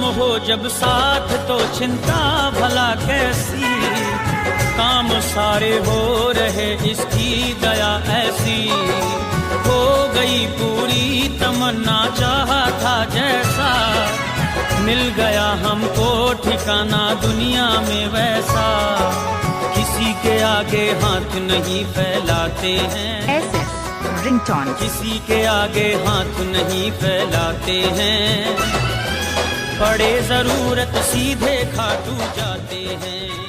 काम हो जब साथ तो चिंता भला कैसी, काम सारे हो रहे इसकी दया ऐसी। हो गई पूरी तमन्ना चाहा था जैसा, मिल गया हमको ठिकाना दुनिया में वैसा। किसी के आगे हाथ नहीं फैलाते हैं, SS रिंगटोन। किसी के आगे हाथ नहीं फैलाते हैं, पड़े जरूरत सीधे खाटू जाते हैं।